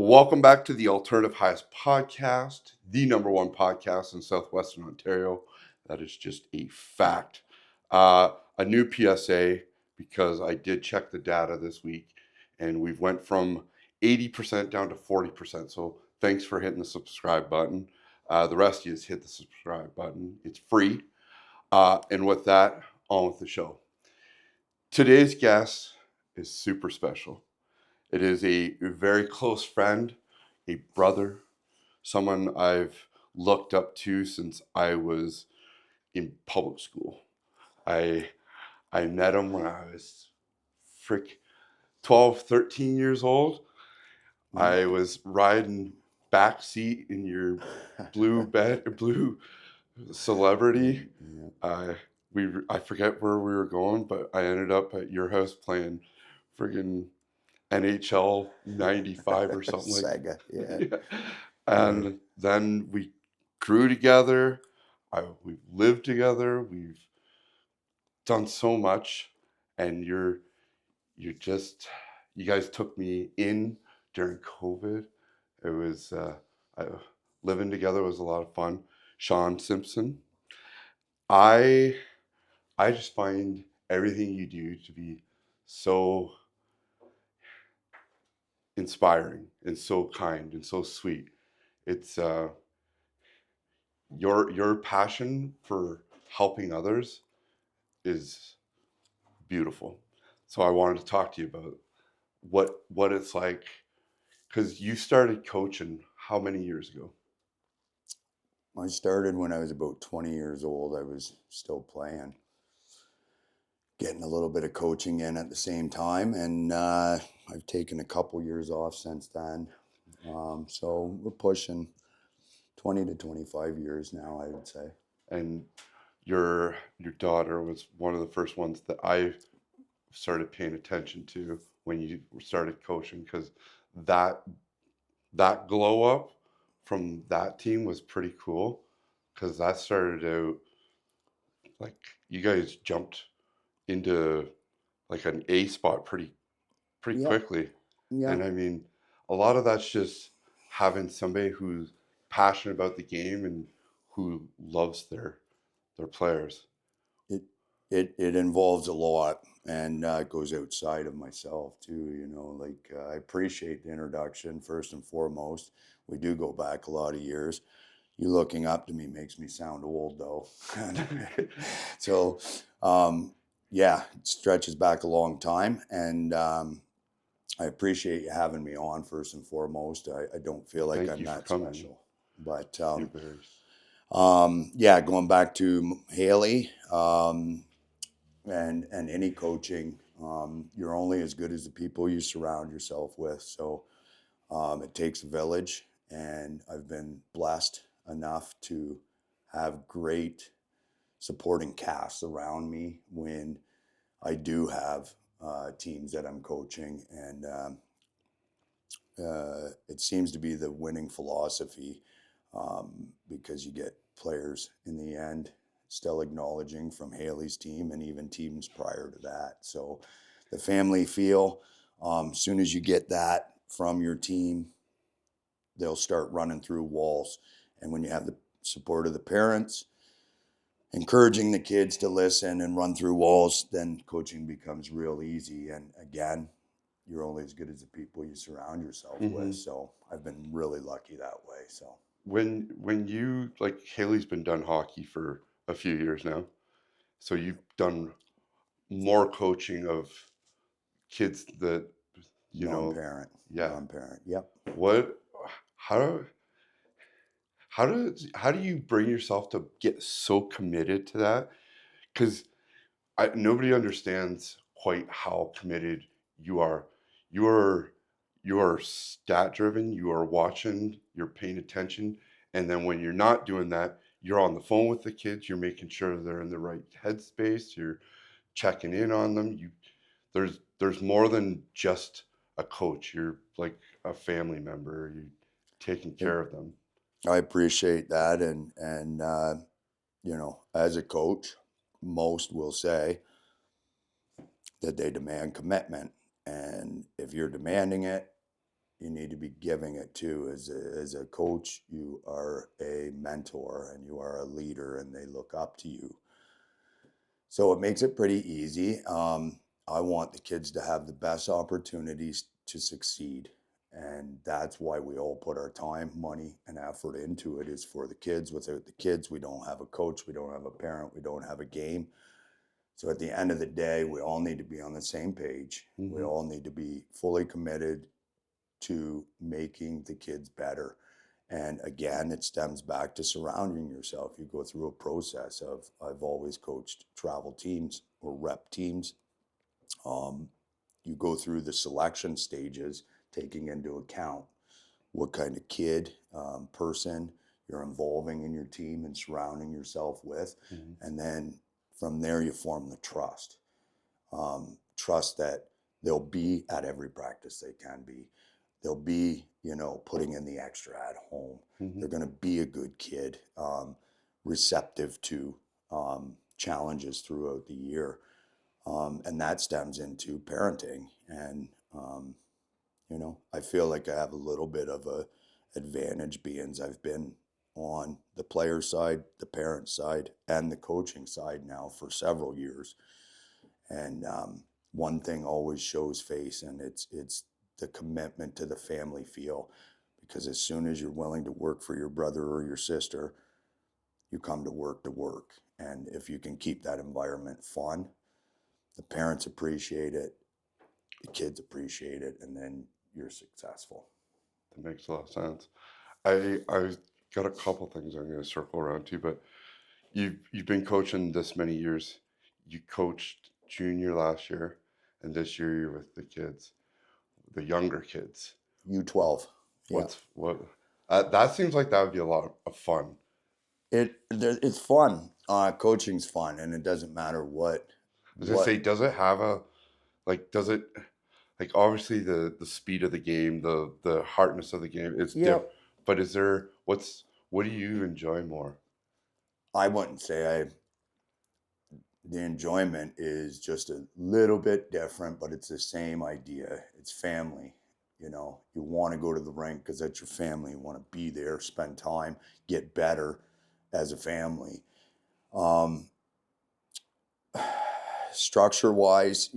Welcome back to the Alternative Highest Podcast, the number one podcast in Southwestern Ontario. That is just a fact. A new PSA, because I did check the data this week, and we've went from 80% down to 40%. So thanks for hitting the subscribe button. The rest of you just hit the subscribe button. It's free. And with that, on with the show. Today's guest is super special. It is a very close friend, a brother, someone I've looked up to since I was in public school. I I met him when I was 12, 13 years old. I was riding back seat in your blue Celebrity. Yeah. I forget where we were going, but I ended up at your house playing friggin' NHL 95 or something like Sega, yeah. that. Yeah. And then we grew together. We've lived together. We've done so much. And you guys took me in during COVID. It was, I, living together was a lot of fun. Shawn Simpson. I, I just find everything you do to be so inspiring and so kind and so sweet. It's your passion for helping others is beautiful. So I wanted to talk to you about what it's like, because you started coaching how many years ago? I started when I was about 20 years old. I was still playing, getting a little bit of coaching in at the same time, and I've taken a couple years off since then. So we're pushing 20 to 25 years now, I would say. And your daughter was one of the first ones that I started paying attention to when you started coaching, because that that glow up from that team was pretty cool, because that started out like you guys jumped into like an A spot pretty Yep, quickly. yeah. And I mean, a lot of that's just having somebody who's passionate about the game and who loves their players. It it involves a lot, and it goes outside of myself too. Like I appreciate the introduction first and foremost. We do go back a lot of years. You looking up to me makes me sound old though. So, yeah, it stretches back a long time, and I appreciate you having me on first and foremost. I don't feel like Thank I'm you for that coming. special, but You're very yeah, going back to Haley, and any coaching, you're only as good as the people you surround yourself with. So it takes a village, and I've been blessed enough to have great supporting casts around me when I do have teams that I'm coaching, and it seems to be the winning philosophy, because you get players in the end still acknowledging from Haley's team and even teams prior to that. So the family feel, as soon as you get that from your team, they'll start running through walls. And when you have the support of the parents, encouraging the kids to listen and run through walls, then coaching becomes real easy. And again, you're only as good as the people you surround yourself with. hmm So I've been really lucky that way. So when you like Haley's been done hockey for a few years now. So you've done more coaching of kids that you know, non-parent, yeah. non-parent. Yep. What how how do you bring yourself to get so committed to that? Because nobody understands quite how committed you are. You are you are stat driven. You are watching. You're paying attention. And then when you're not doing that, you're on the phone with the kids. You're making sure they're in the right headspace. You're checking in on them. There's more than just a coach. You're like a family member. You're taking It, care of them. I appreciate that, and as a coach, most will say that they demand commitment, and if you're demanding it, you need to be giving it too. As a coach, you are a mentor and you are a leader, and they look up to you. So it makes it pretty easy. I want the kids to have the best opportunities to succeed. And that's why we all put our time, money, and effort into it, is for the kids. Without the kids, we don't have a coach, we don't have a parent, we don't have a game. So at the end of the day, we all need to be on the same page. We Mm-hmm. all need to be fully committed to making the kids better. And again, it stems back to surrounding yourself. You go through a process of, I've always coached travel teams or rep teams. You go through the selection stages, taking into account what kind of kid, person you're involving in your team and surrounding yourself with. Mm-hmm. And then from there, you form the trust. Trust that they'll be at every practice they can be. They'll be, putting in the extra at home. Mm-hmm. They're going to be a good kid, receptive to challenges throughout the year. And that stems into parenting. And, I feel like I have a little bit of a advantage, being I've been on the player side, the parent side, and the coaching side now for several years. And one thing always shows face, and it's the commitment to the family feel. Because as soon as you're willing to work for your brother or your sister, you come to work to work. And if you can keep that environment fun, the parents appreciate it, the kids appreciate it, and then you're successful. That makes a lot of sense. I got a couple things I'm going to circle around to, but you've been coaching this many years. You coached junior last year, and this year you're with the kids, the younger kids. U12. Yeah. What? That seems like that would be a lot of fun. It's fun. Coaching's fun, and it doesn't matter what. I was gonna say, does it have a does it like obviously the speed of the game, the hardness of the game is different. Yep. But what do you enjoy more? I wouldn't say the enjoyment is just a little bit different, but it's the same idea. It's family. You want to go to the rink because that's your family. You want to be there, spend time, get better as a family. Structure wise,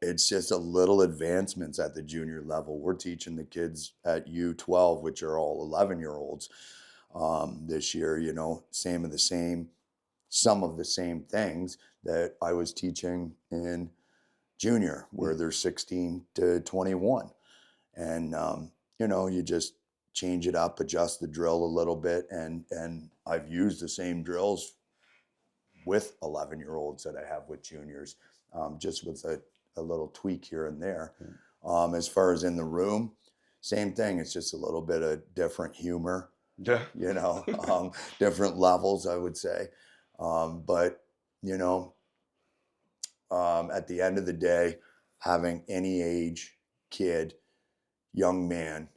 it's just a little advancements at the junior level. We're teaching the kids at U12, which are all 11-year-olds, this year, some of the same things that I was teaching in junior, where they're 16 to 21. And, you just change it up, adjust the drill a little bit. And I've used the same drills with 11-year-olds that I have with juniors, just with a little tweak here and there. As far as in the room, same thing. It's just a little bit of different humor, Yeah. different levels, I would say. But, at the end of the day, having any age kid, young man,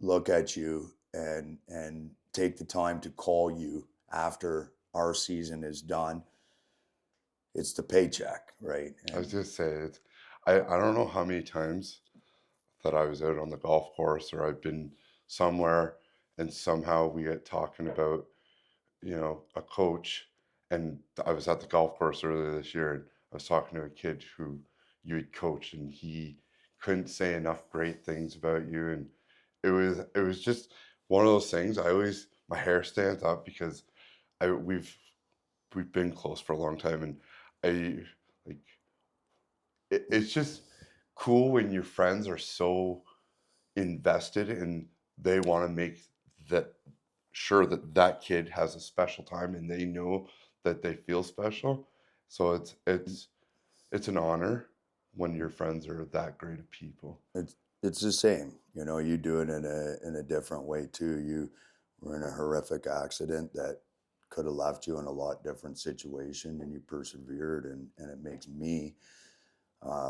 look at you and take the time to call you after our season is done, it's the paycheck, right? I was just say I don't know how many times that I was out on the golf course or I've been somewhere and somehow we get talking about, a coach, and I was at the golf course earlier this year and I was talking to a kid who you had coached and he couldn't say enough great things about you, and it was just one of those things. My hair stands up because I we've been close for a long time, and I like it's just cool when your friends are so invested and they want to make that sure that that kid has a special time and they know that they feel special. So it's an honor when your friends are that great of people. It's the same. You do it in a different way too. You were in a horrific accident that could have left you in a lot different situation, and you persevered, and it makes me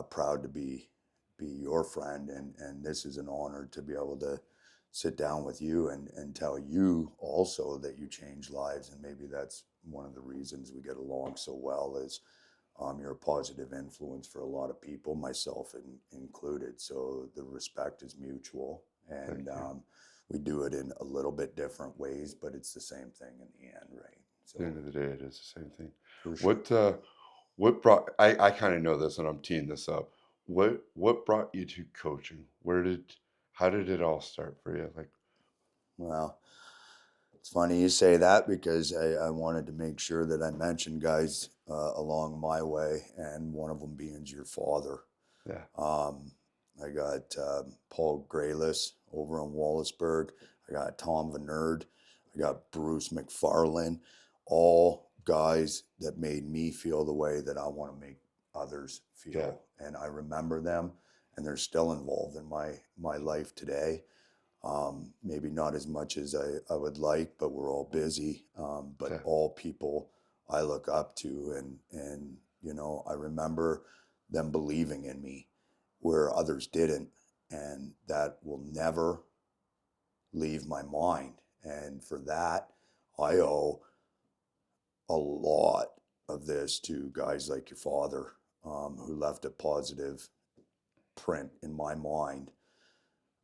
proud to be your friend, and this is an honor to be able to sit down with you and tell you also that you change lives. And maybe that's one of the reasons we get along so well, is you're a positive influence for a lot of people, myself included. So the respect is mutual, Thank and you. we do it in a little bit different ways, but it's the same thing in the end, right? At the So end of the day, it is the same thing. for sure. What brought I kind of know this and I'm teeing this up. What brought you to coaching? How did it all start for you? Like, Well, it's funny you say that because I wanted to make sure that I mentioned guys along my way, and one of them being your father. yeah, Um, I got Paul Graylis over in Wallaceburg. I got Tom Venerd. I got Bruce McFarlane. All guys that made me feel the way that I want to make others yeah, feel. And I remember them, and they're still involved in my life today. Maybe not as much as I would like, but we're all busy. But yeah, all people I look up to, and you know, I remember them believing in me where others didn't, and that will never leave my mind. And for that, I owe a lot of this to guys like your father, who left a positive print in my mind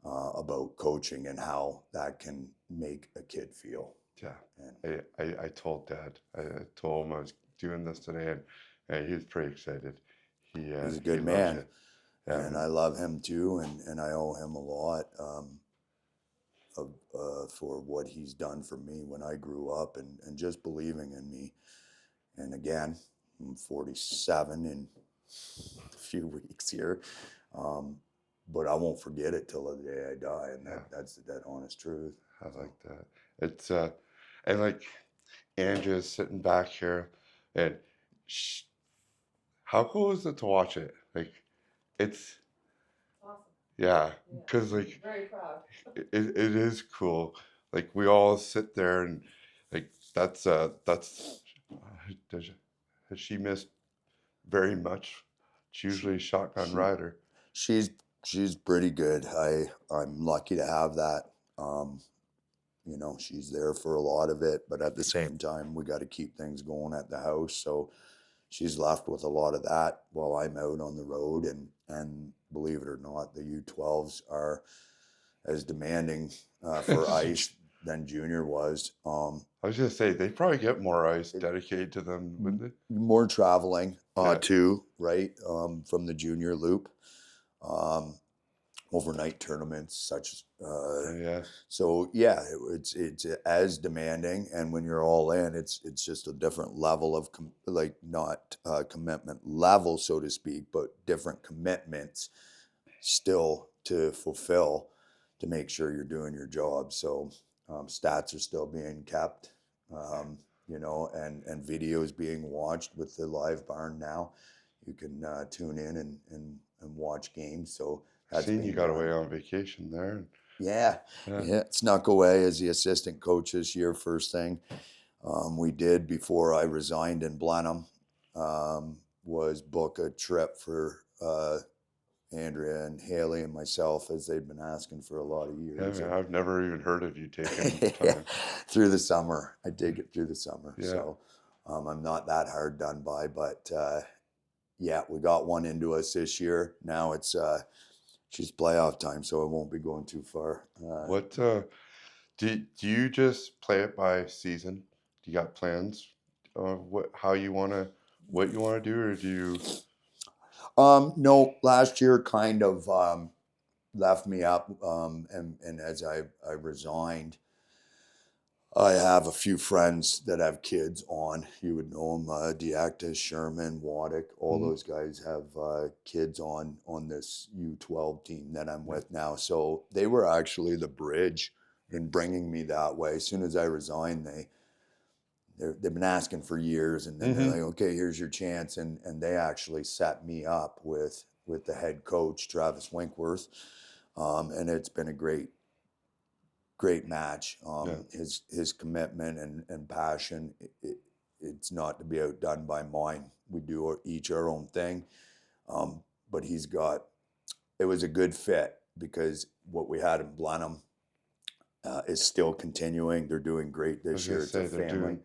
about coaching and how that can make a kid feel. yeah. And I told Dad. I told him I was doing this today, and he was pretty excited. he's a He good loves man, it. Yeah, and I love him too, and I owe him a lot for what he's done for me when I grew up, and just believing in me. And again, I'm 47 in a few weeks here, um, but I won't forget it till the day I die, and yeah. that's the dead honest truth. I So. like that. It's and like Andrea's sitting back here, and sh how cool is it to watch it? Like, it's Awesome. yeah, Yeah. because like Very proud. it is cool. Like we all sit there and like that's does, has she missed very much? It's She usually shotgun she rider. she's she's pretty good. I'm lucky to have that. Um, you know, she's there for a lot of it, but at the same time, we got to keep things going at the house. So she's left with a lot of that while I'm out on the road. And believe it or not, the U12s are as demanding for ice than junior was. I was gonna say they probably get more ice dedicated to them, wouldn't they? More traveling Yeah, too, right? From the junior loop. Um, Overnight tournaments such yeah, so yeah, it's as demanding, and when you're all in, it's just a different level of like not commitment level, so to speak, but different commitments still to fulfill to make sure you're doing your job. So stats are still being kept, you know, and videos being watched with the live barn now. You can tune in and watch games. So that's seen you being got done. away on vacation there. Yeah, Yeah, yeah. Snuck away as the assistant coach this year. First thing we did before I resigned in Blenheim was book a trip for Andrea and Haley and myself, as they'd been asking for a lot of yeah, years. man. And I've never even heard of you taking yeah, time. through the summer, I dig it through the summer. Yeah, So I'm not that hard done by, but yeah, we got one into us this year. Now she's playoff time, so it won't be going too far. what do you just play it by season? Do you got plans of what you wanna do, or do you? No, last year kind of left me up, and as I resigned, I have a few friends that have kids on. You would know them, Diakta, Sherman, Waddick. All Mhm, those guys have kids on this U12 team that I'm yeah, with now. So they were actually the bridge in bringing me that way. As soon as I resigned, they've been asking for years, and then they're like, mhm, okay, here's your chance, and they actually set me up with the head coach Travis Winkworth, and it's been a great match. yeah, His commitment and passion, it's not to be outdone by mine. We do each our own thing, but it was a good fit because what we had in Blenheim is still continuing. They're doing great I was this gonna year. It's a say family.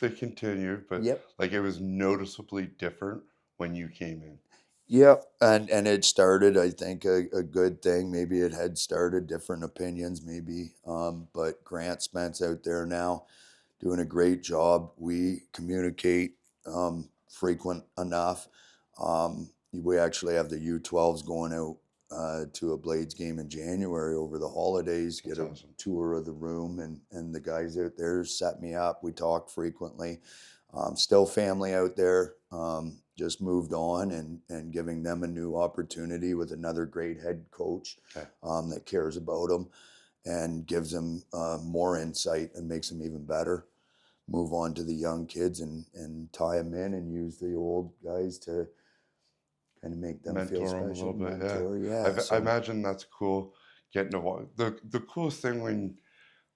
they continue, but Yep. like it was noticeably different when you came in. Yeah, and it started, I think, a good thing. Maybe it had started different opinions, maybe. But Grant Spence out there now doing a great job. We communicate frequent enough. We actually have the U12s going out to a Blades game in January over the holidays, get That's a awesome. tour of the room, and the guys out there set me up. We talk frequently. Still family out there. Just moved on and giving them a new opportunity with another great head coach Okay. that cares about them and gives them more insight and makes them even better. Move on to the young kids and tie them in and use the old guys to kind of make them feel Mentor them a special. little bit, yeah. Mentor, yeah. I So imagine that's cool. Getting to walk. The coolest thing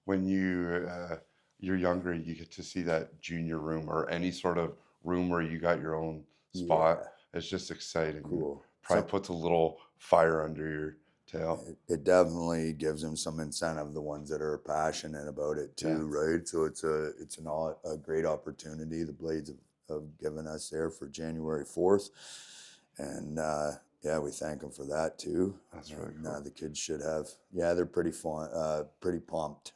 when you're younger, you get to see that junior room or any sort of room where you got your own spot. yeah, It's just exciting. And cool. probably puts a little fire under your tail. It definitely gives them some incentive, the ones that are passionate about it Yeah. too, right? So it's a great opportunity the Blades have given us there for January 4th, and yeah, we thank them for that too. That's really And cool. the kids should have, yeah, they're pretty fun, pretty pumped,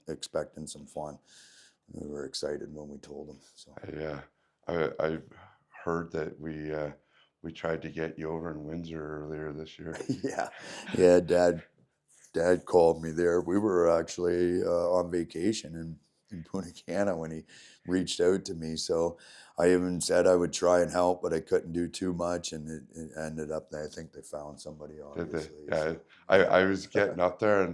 expecting some fun. We were excited when we told them. So Yeah, I've heard that we tried to get you over in Windsor earlier this year. yeah, yeah, Dad called me there. We were actually on vacation in Punta Cana when he reached out to me. So I even said I would try and help, but I couldn't do too much. And it ended up that I think they found somebody, Did they? obviously. Yeah, So, I was getting up there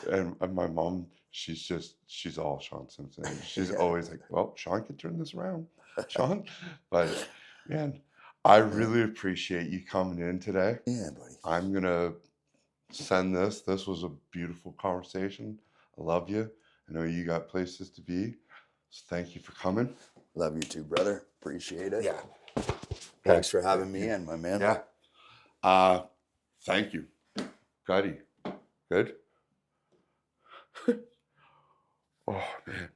and my mom, she's all Shawn Simpson. She's yeah, always like, well, Shawn can turn this around, Shawn. But man, I yeah, really appreciate you coming in today. yeah, buddy. I'm gonna send this. This was a beautiful conversation. I love you. I know you got places to be. So thank you for coming. Love you too, brother. Appreciate it. Yeah. Thanks for Thank having me you. in, my man. Yeah. Thank you. Gutty. Good? Oh man.